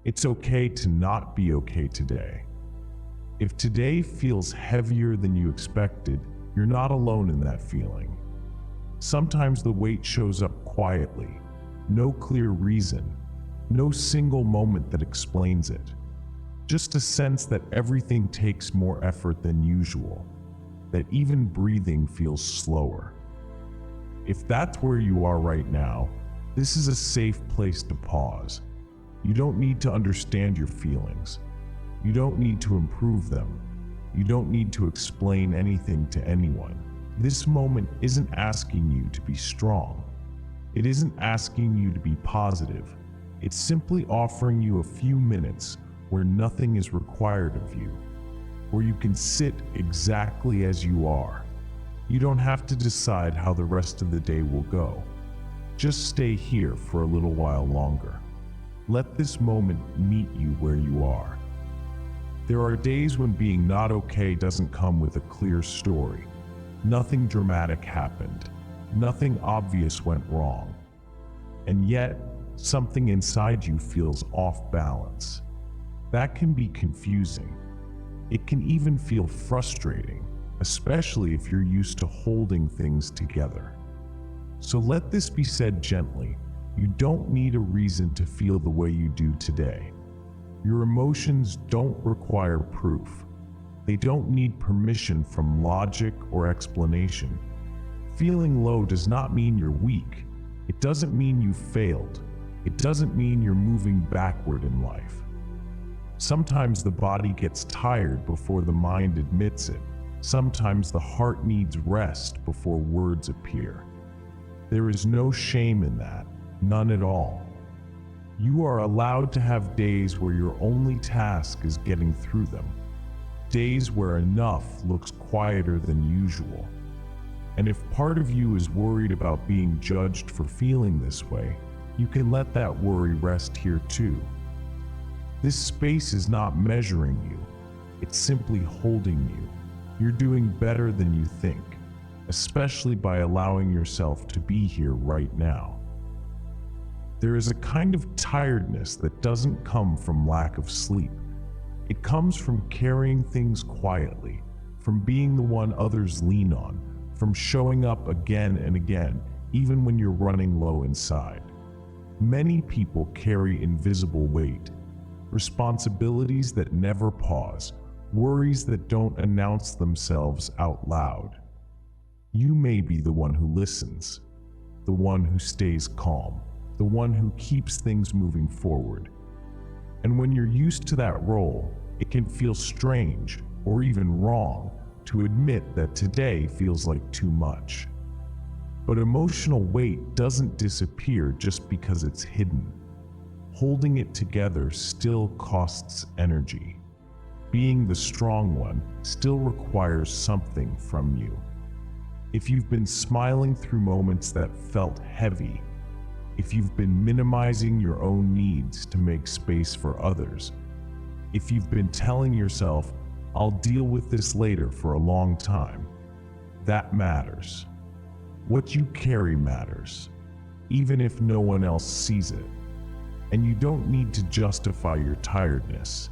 It's okay to not be okay today. If today feels heavier than you expected, you're not alone in that feeling. Sometimes the weight shows up quietly, no clear reason, no single moment that explains it. Just a sense that everything takes more effort than usual, that even breathing feels slower. If that's where you are right now, this is a safe place to pause. You don't need to understand your feelings. You don't need to improve them. You don't need to explain anything to anyone. This moment isn't asking you to be strong. It isn't asking you to be positive. It's simply offering you a few minutes where nothing is required of you, where you can sit exactly as you are. You don't have to decide how the rest of the day will go. Just stay here for a little while longer. Let this moment meet you where you are. There are days when being not okay doesn't come with a clear story. Nothing dramatic happened. Nothing obvious went wrong. And yet, something inside you feels off balance. That can be confusing. It can even feel frustrating, especially if you're used to holding things together. So let this be said gently. You don't need a reason to feel the way you do today. Your emotions don't require proof. They don't need permission from logic or explanation. Feeling low does not mean you're weak. It doesn't mean you failed. It doesn't mean you're moving backward in life. Sometimes the body gets tired before the mind admits it. Sometimes the heart needs rest before words appear. There is no shame in that, none at all. You are allowed to have days where your only task is getting through them. Days where enough looks quieter than usual. And if part of you is worried about being judged for feeling this way, you can let that worry rest here too. This space is not measuring you, it's simply holding you. You're doing better than you think, especially by allowing yourself to be here right now. There is a kind of tiredness that doesn't come from lack of sleep. It comes from carrying things quietly, from being the one others lean on, from showing up again and again, even when you're running low inside. Many people carry invisible weight, responsibilities that never pause, worries that don't announce themselves out loud. You may be the one who listens, the one who stays calm, the one who keeps things moving forward. And when you're used to that role, it can feel strange or even wrong to admit that today feels like too much. But emotional weight doesn't disappear just because it's hidden. Holding it together still costs energy. Being the strong one still requires something from you. If you've been smiling through moments that felt heavy, if you've been minimizing your own needs to make space for others, if you've been telling yourself, "I'll deal with this later," for a long time, that matters. What you carry matters, even if no one else sees it. And you don't need to justify your tiredness.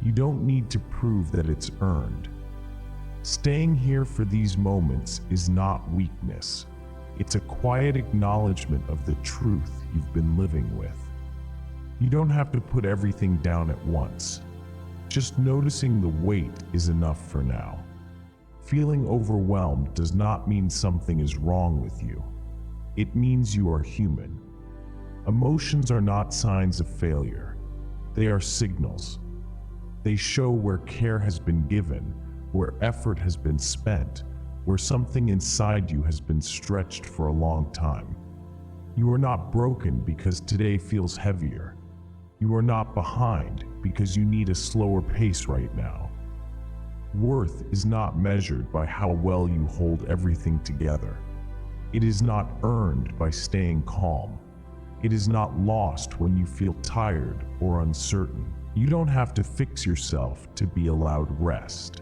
You don't need to prove that it's earned. Staying here for these moments is not weakness. It's a quiet acknowledgement of the truth you've been living with. You don't have to put everything down at once. Just noticing the weight is enough for now. Feeling overwhelmed does not mean something is wrong with you. It means you are human. Emotions are not signs of failure. They are signals. They show where care has been given, where effort has been spent, where something inside you has been stretched for a long time. You are not broken because today feels heavier. You are not behind because you need a slower pace right now. Worth is not measured by how well you hold everything together. It is not earned by staying calm. It is not lost when you feel tired or uncertain. You don't have to fix yourself to be allowed rest.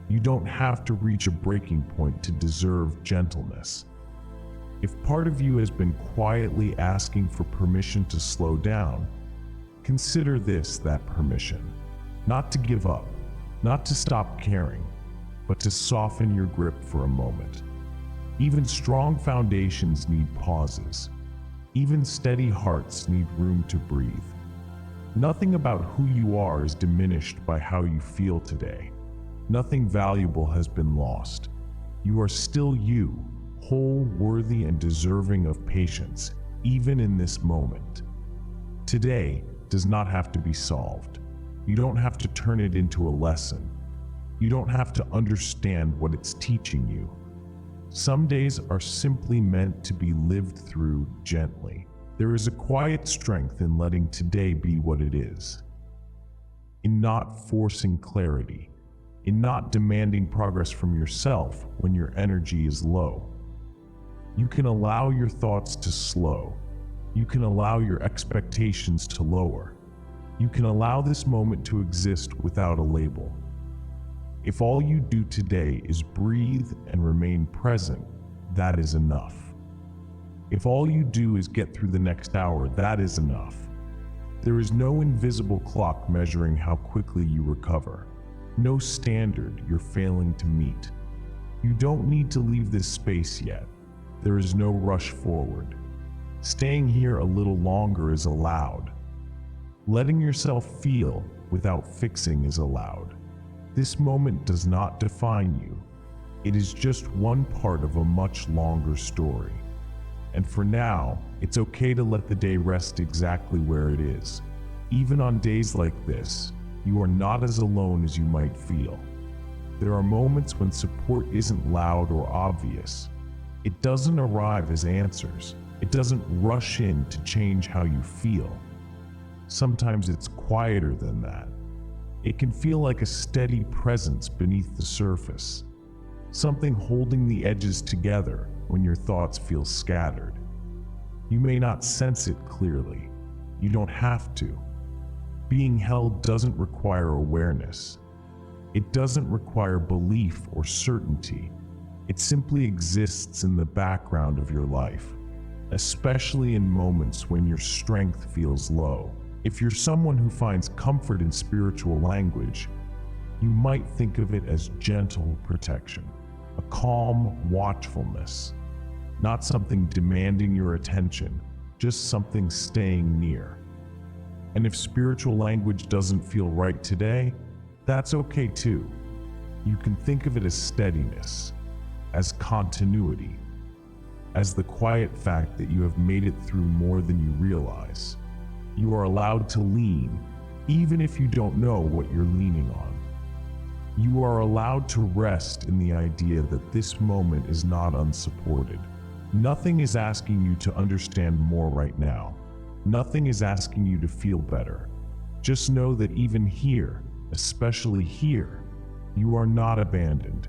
You don't have to reach a breaking point to deserve gentleness. If part of you has been quietly asking for permission to slow down, Consider this that permission, not to give up, not to stop caring, but to soften your grip for a moment. Even strong foundations need pauses. Even steady hearts need room to breathe. Nothing about who you are is diminished by how you feel today. Nothing valuable has been lost. You are still you, whole, worthy, and deserving of patience, even in this moment. Today does not have to be solved. You don't have to turn it into a lesson. You don't have to understand what it's teaching you. Some days are simply meant to be lived through gently. There is a quiet strength in letting today be what it is, in not forcing clarity, in not demanding progress from yourself when your energy is low. You can allow your thoughts to slow. You can allow your expectations to lower. You can allow this moment to exist without a label. If all you do today is breathe and remain present, that is enough. If all you do is get through the next hour, that is enough. There is no invisible clock measuring how quickly you recover, no standard you're failing to meet. You don't need to leave this space yet. There is no rush forward. Staying here a little longer is allowed. Letting yourself feel without fixing is allowed. This moment does not define you. It is just one part of a much longer story. And for now, it's okay to let the day rest exactly where it is. Even on days like this, you are not as alone as you might feel. There are moments when support isn't loud or obvious. It doesn't arrive as answers. It doesn't rush in to change how you feel. Sometimes it's quieter than that. It can feel like a steady presence beneath the surface, something holding the edges together when your thoughts feel scattered. You may not sense it clearly. You don't have to. Being held doesn't require awareness. It doesn't require belief or certainty. It simply exists in the background of your life, especially in moments when your strength feels low. If you're someone who finds comfort in spiritual language, you might think of it as gentle protection, a calm watchfulness, not something demanding your attention, just something staying near. And if spiritual language doesn't feel right today, that's okay too. You can think of it as steadiness, as continuity, as the quiet fact that you have made it through more than you realize. You are allowed to lean, even if you don't know what you're leaning on. You are allowed to rest in the idea that this moment is not unsupported. Nothing is asking you to understand more right now. Nothing is asking you to feel better. Just know that even here, especially here, you are not abandoned.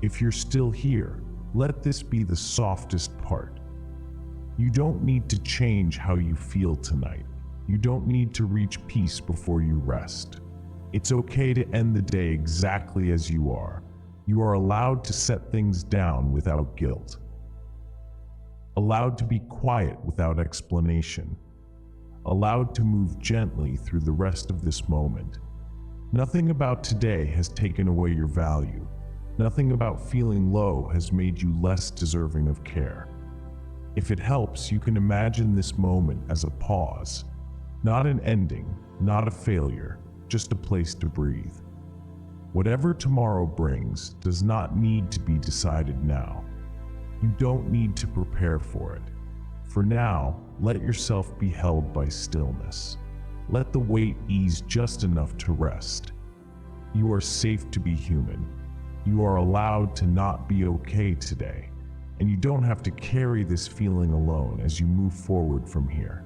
If you're still here, let this be the softest part. You don't need to change how you feel tonight. You don't need to reach peace before you rest. It's okay to end the day exactly as you are. You are allowed to set things down without guilt. Allowed to be quiet without explanation. Allowed to move gently through the rest of this moment. Nothing about today has taken away your value. Nothing about feeling low has made you less deserving of care. If it helps, you can imagine this moment as a pause, not an ending, not a failure, just a place to breathe. Whatever tomorrow brings does not need to be decided now. You don't need to prepare for it. For now, let yourself be held by stillness. Let the weight ease just enough to rest. You are safe to be human. You are allowed to not be okay today, and you don't have to carry this feeling alone as you move forward from here.